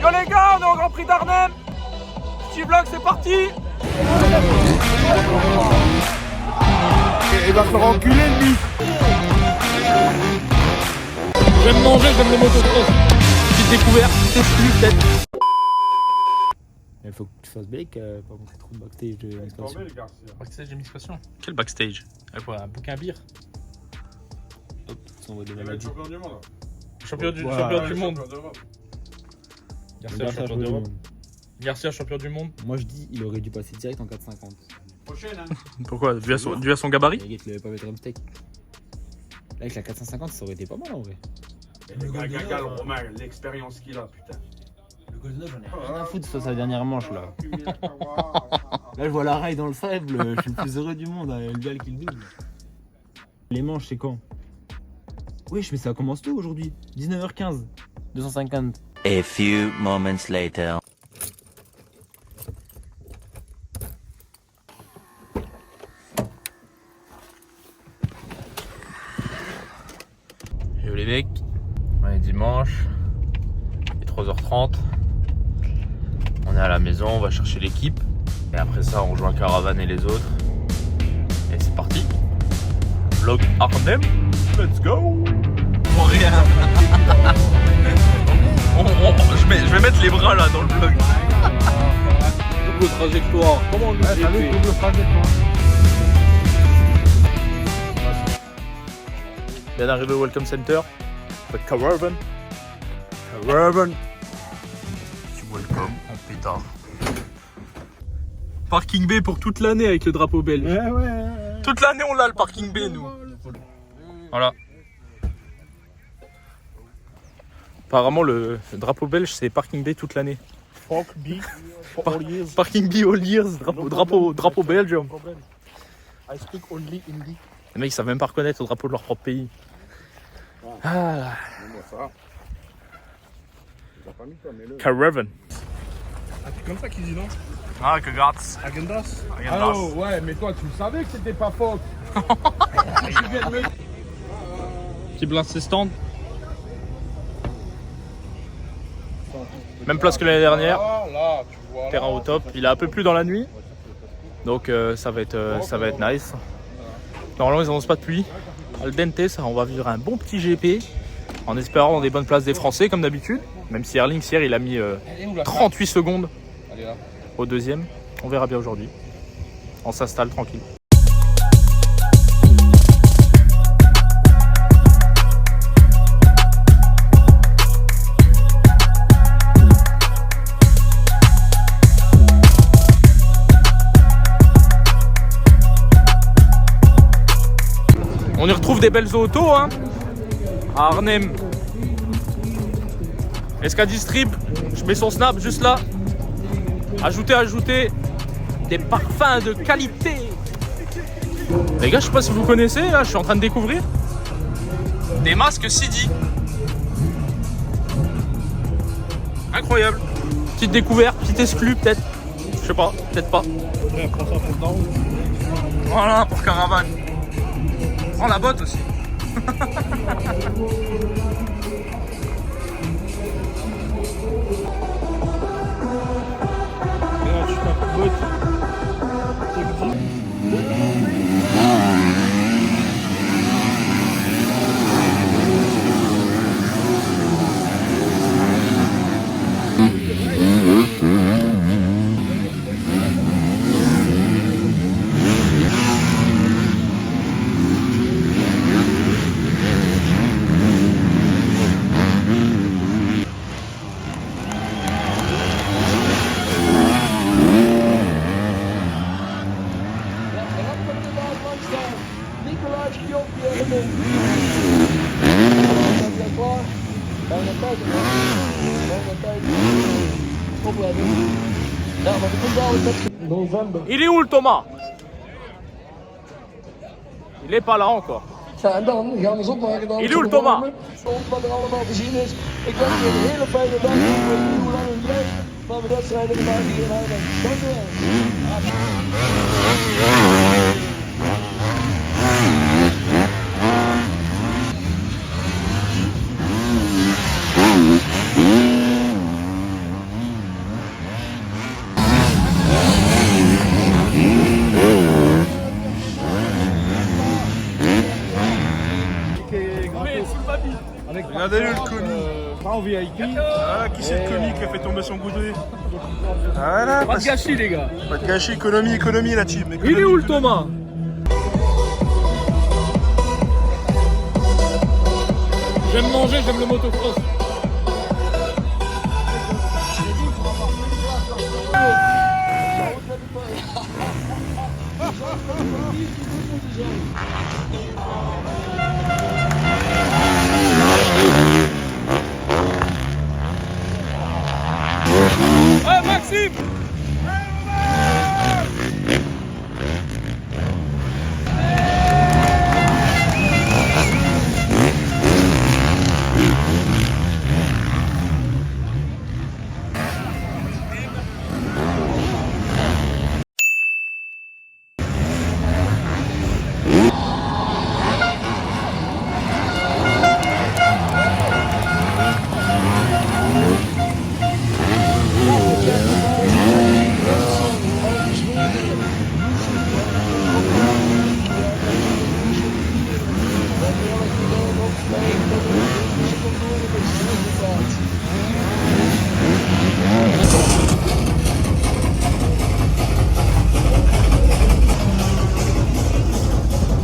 Yo les gars, on est au Grand Prix d'Arnhem. Petit vlog, c'est parti. Il va se faire enculer lui. J'aime manger, j'aime les motocross. Petite découverte, petite exclue peut-être. Il faut que tu fasses break, pas montrer trop de backstage de Miscretion. Backstage de Miscretion. Quel backstage? Elle voit un bouquin à bière. Hop, ça envoie des maladies. Champion du monde. Champion du monde. Garcia, champion d'Europe. Garcia, champion du monde. Moi je dis, il aurait dû passer direct en 4,50. Prochaine, hein. Pourquoi? Dû à son gabarit? Le gars, il avait pas mettre un steak. Là, avec la 450, ça aurait été pas mal en vrai. Le gars, le Romain, l'expérience qu'il a, putain. Le Goldenov, j'en ai rien à foutre sur sa dernière manche là. Là, je vois la rail dans le faible, je suis le plus heureux du monde, le gars qui le double. Les manches, c'est quand? Oui, mais ça commence tôt aujourd'hui. 19h15. 250. A few moments later. Yo les mecs, on est dimanche, il est 3h30, on est à la maison, on va chercher l'équipe et après ça on rejoint Caravane et les autres et c'est parti. Vlog Arnhem, let's go. Pour rien. Je vais mettre les bras là dans le vlog. Double trajectoire, comment on nous fait Double trajectoire. Bien arrivé au Welcome Center, the Caravan. Caravan. Tu welcome en pétard. Parking B pour toute l'année avec le drapeau belge. Ouais. Toute l'année on a le parking B nous. Voilà. Apparemment le drapeau belge c'est parking B toute l'année. Parking B all years, drapeau Belgium. I speak only Hindi. Les mecs ils savent même pas reconnaître le drapeau de leur propre pays. Ah. Caravan. Ah, c'est comme ça qu'il dit, non? Ah, que gratis. Agendas. Agendas. Oh, ouais, mais toi, tu le savais que c'était pas faux. Petit blast ses stands. Même place que l'année dernière. Là, tu vois. Terrain au top. Il a un peu plu dans la nuit. Donc ça va être nice. Normalement ils annoncent pas de pluie. Al dente, ça, on va vivre un bon petit GP. En espérant dans des bonnes places des Français comme d'habitude. Même si Erling hier il a mis 38 secondes au deuxième. On verra bien aujourd'hui. On s'installe tranquille. On y retrouve des belles autos hein, à Arnhem. Escadistrib, je mets son snap juste là. Ajouter des parfums de qualité. Les gars, je sais pas si vous connaissez, là, je suis en train de découvrir des masques Sidi. Incroyable. Petite découverte, petite exclue peut-être. Je sais pas, peut-être pas. Voilà pour Caravane. Prends la botte aussi. Il est où le Thomas? Il est pas là encore. Ja, en dan gaan we ze opmaken. Dan Il est où le Thomas? Wat er allemaal te zien is. Ik wens je een hele fijne dag. Ik weet niet hoe lang het blijft. Maar we wedstrijden vandaag hier in Arnhem. Dank u wel. Regardez-le le commis. Pas en VIP. Ah, qui c'est le commis qui a fait tomber son goudouille? Voilà, Pas de gâchis, les gars. pas de gâchis, économie la team. Il est où le Thomas? J'aime manger, j'aime le motocross. Ah, Maxime!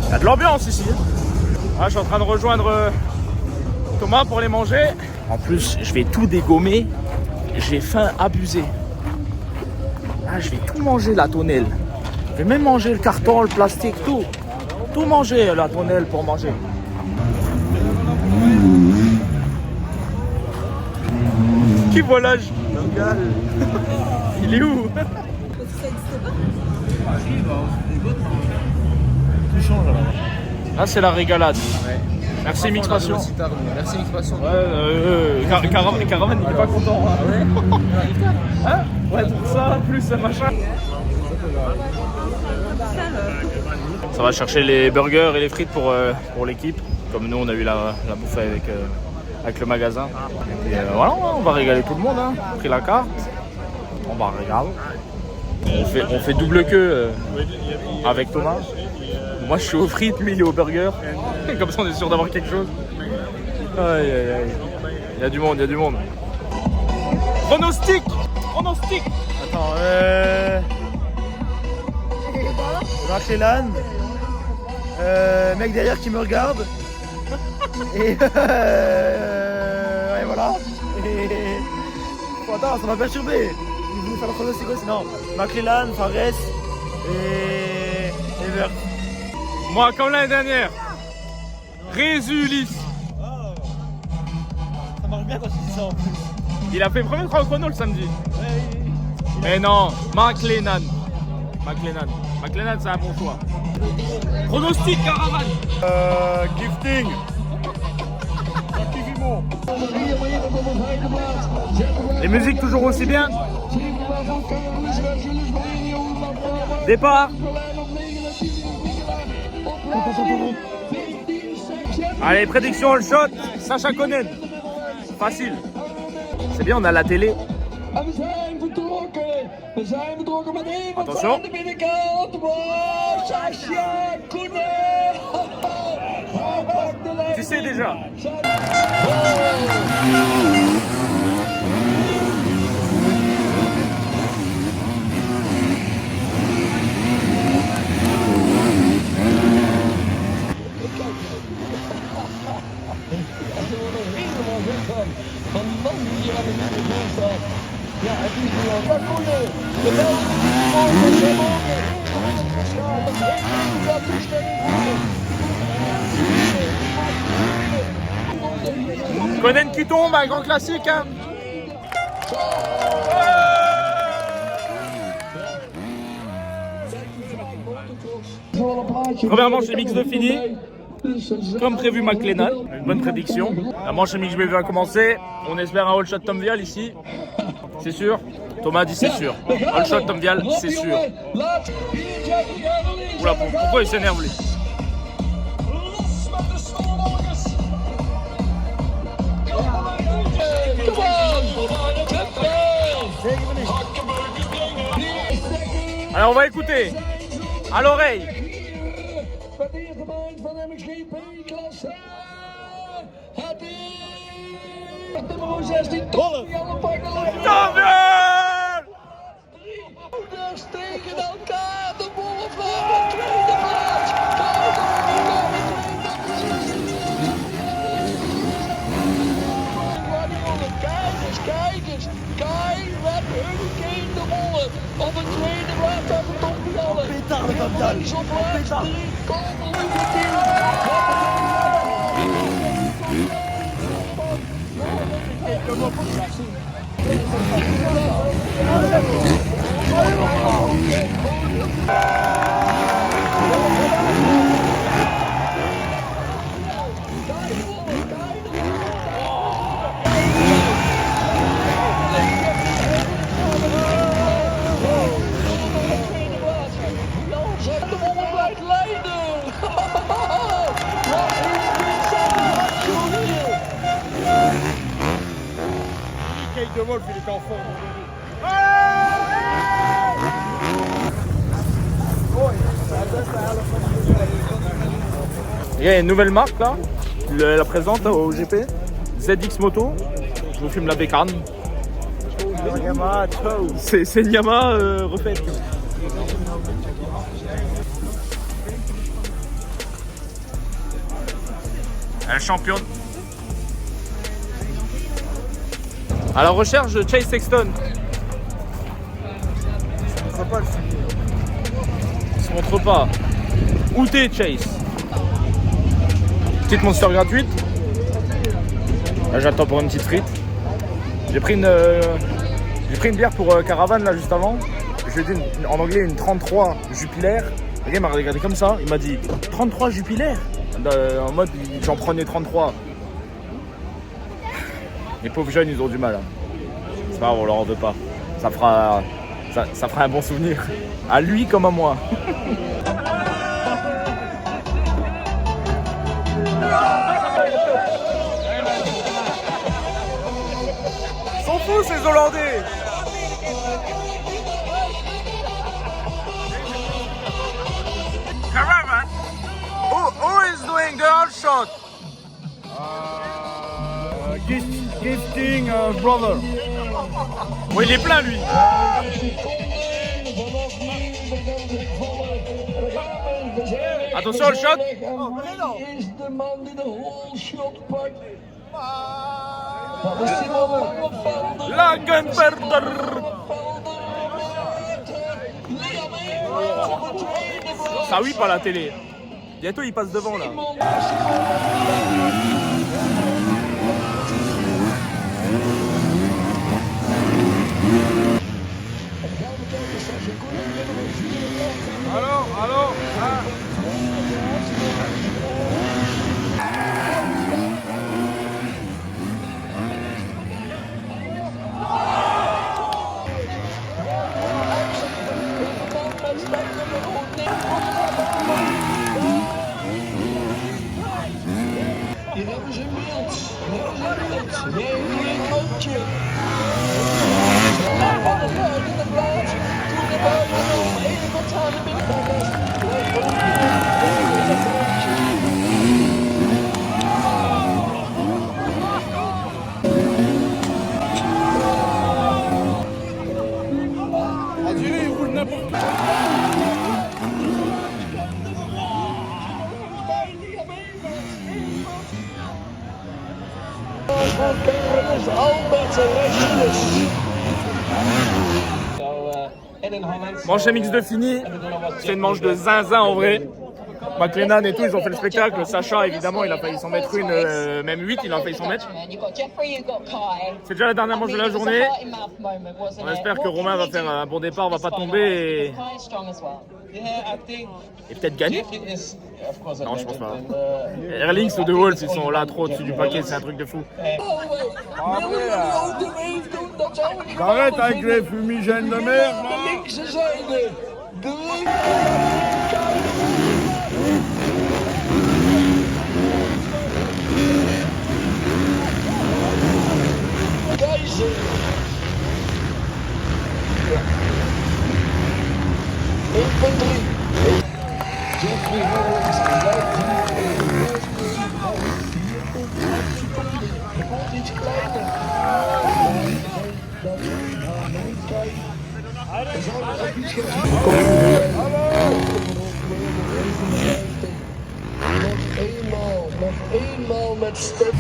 Il y a de l'ambiance ici. Ah, je suis en train de rejoindre Thomas pour les manger. En plus, je vais tout dégommer. J'ai faim abusé. Ah, je vais tout manger la tonnelle. Je vais même manger le carton, le plastique, tout. Tout manger la tonnelle pour manger. Qui volage? Il est où? Là, c'est la régalade. Merci Mix Passion. Merci Mix Passion. Ouais, Caravan, il est pas content. Hein? Ouais, pour ça, plus machin. Ça va chercher les burgers et les frites pour l'équipe. Comme nous, on a eu la bouffe avec le magasin. Et voilà, on va régaler tout le monde. Hein. On a pris la carte. On va régaler. On fait double queue avec Thomas. Moi, je suis aux frites, lui, il est au burger. Comme ça, on est sûr d'avoir quelque chose. Aïe, aïe, aïe. Il y a du monde, il y a du monde. Pronostic! Pronostic! Attends, Marcelan, mec derrière qui me regarde. Et ouais, voilà. Et... Oh, attends, ça m'a perturbé. Il voulait faire le pronostic aussi. Non, McClellan, Fares et Evert. Moi, comme l'année dernière. Résulis. Ça marche bien quand tu dis ça en plus. Il a fait premier 3 chrono le samedi. Mais non, McLennan. McLennan, c'est un bon choix. Pronostic Caravan. Gifting. Les musiques toujours aussi bien. Départ. Allez, prédiction all shot. Sacha Konen. Facile. C'est bien, on a la télé. Attention. Tu sais déjà. Konen qui tombe, un grand classique. Hein. Première manche, c'est mix de fini. Comme prévu, McLennan. Une bonne prédiction. La manche mix B va commencer. On espère un all shot Tom Vial ici. C'est sûr. Thomas dit c'est sûr. All shot Tom Vial, c'est sûr. Oula, pourquoi il s'énerve lui? Alors on va écouter à l'oreille. 16, Tobian pakt de leiding. Tobian! Ouders tegen elkaar, de Wolf op de tweede plaats. Kijk eens, wat Hurricane de Wolf op de tweede plaats aan de Tobian. Is op plaats 3, komen de Wolf blijft leiden. Wat is dit sensatie hier? Kijk, de Wolf, il est en forme. Il y a une nouvelle marque là, la présente au GP, ZX Moto. Je vous filme la bécane. C'est une Yamaha refaite. Elle est championne. À la recherche de Chase Sexton. Il se montre pas. Où t'es, Chase? Petite monster gratuite. Là, j'attends pour une petite frite. J'ai pris une bière pour Caravane là juste avant. Je lui ai dit en anglais une 33 Jupiler. Le gars m'a regardé comme ça. Il m'a dit 33 Jupiler. En mode j'en prenais 33. Les pauvres jeunes ils ont du mal. Hein. C'est pas grave, on leur en veut pas. Ça fera un bon souvenir. À lui comme à moi. S'en fout ces Hollandais. Caravan. Who is doing the hard shot? Gifting brother. Oui, il est plein lui. Attention le shot. Is de man die de whole shot pakt. Dat is Simon Langenfelder. Langenfelder. Liam Everts op de tweede plaats. Ça oui pas la télé. Bientôt il passe devant là. Allô. Hier hebben ze een beeld. Nee, een ootje. Van de buiten plaats. Toen de buiten nog even wat aan de Manche MX2 finie. C'est une manche de zinzin en vrai. McLennan et tout, ils ont fait le spectacle. Sacha, évidemment, il a failli s'en mettre une, même 8, il a failli s'en mettre. C'est déjà la dernière manche de la journée. On espère que Romain va faire un bon départ, va pas tomber et peut-être gagner. Non, je pense pas. Erlings ou De Wolf, ils sont là trop au-dessus du paquet, c'est un truc de fou. Arrête avec les fumigènes de merde. De linkse zijde. De linker. Keizer. Jeffrey Hollands leidt hier. Wordt iets kleiner. Nog eenmaal met Stef.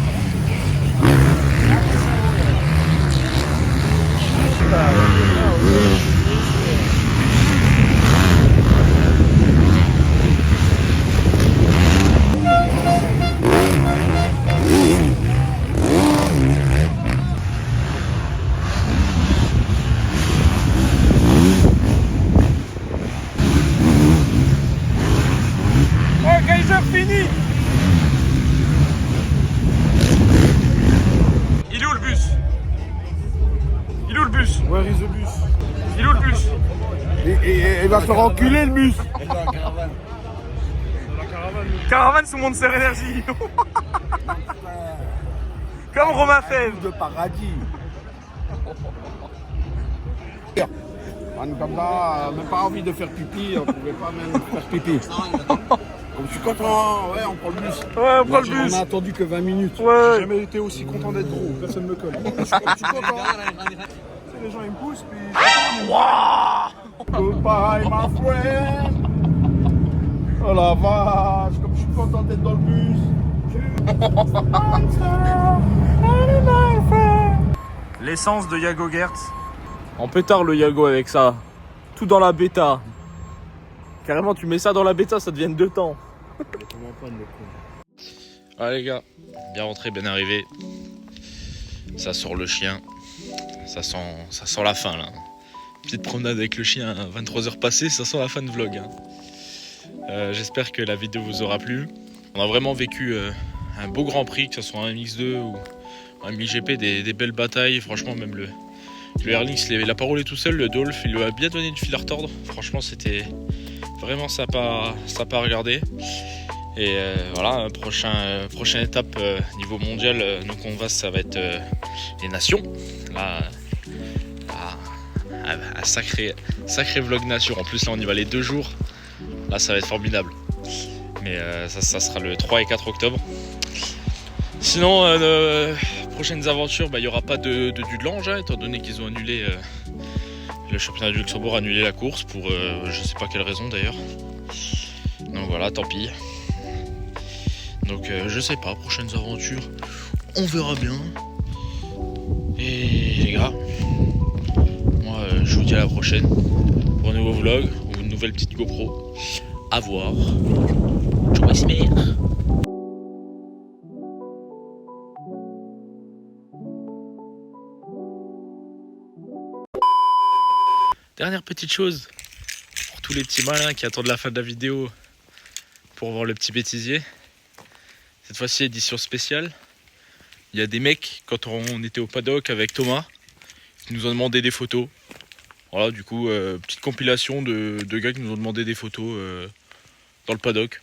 Oh, Kaiser fini. Il est où le bus? Il est où le bus? Where is the bus? Il est où le bus? Et il va se faire enculer le bus. Caravane sous Monster Energy. Comme Romain Fèvre. De paradis. Comme ça, même pas envie de faire pipi, on pouvait pas même faire pipi. Je suis content, ouais, on prend le bus. Ouais, on prend le bus. On a attendu que 20 minutes. Ouais. J'ai jamais été aussi content d'être gros, personne me colle. Je suis content. Les gens ils me poussent, puis. Goodbye, my friend. Oh la vache, comme je suis content d'être dans le bus. L'essence de Yago Gertz. En pétard le Yago avec ça. Tout dans la bêta. Carrément tu mets ça dans la bêta, ça devient 2 temps. Ah les gars, bien rentré, bien arrivé. Ça sort le chien. Ça sent la fin là. Petite promenade avec le chien à 23h passées, ça sent la fin de vlog. Hein. J'espère que la vidéo vous aura plu. On a vraiment vécu un beau Grand Prix, que ce soit un MX2 ou un MXGP, des belles batailles. Franchement, même le Airlynx, il a pas roulé tout seul. Le Dolph, il lui a bien donné une fil à retordre. Franchement, c'était vraiment sympa à regarder. Et voilà, prochaine étape niveau mondial, nous qu'on va, ça va être les nations. Là, un sacré vlog nation. En plus là on y va les 2 jours. Là ça va être formidable. Mais ça sera le 3 et 4 octobre. Sinon prochaines aventures, il n'y aura pas de Dudelange, hein, étant donné qu'ils ont annulé le championnat du Luxembourg, a annulé la course pour je sais pas quelle raison d'ailleurs. Donc voilà, tant pis. Donc je sais pas, prochaines aventures, on verra bien. Et les gars, moi je vous dis à la prochaine pour un nouveau vlog ou une nouvelle petite GoPro. À voir. Ciao, mère. Dernière petite chose pour tous les petits malins qui attendent la fin de la vidéo pour voir le petit bêtisier. Cette fois-ci édition spéciale. Il y a des mecs, quand on était au paddock avec Thomas, qui nous ont demandé des photos. Voilà, du coup, petite compilation de gars qui nous ont demandé des photos dans le paddock.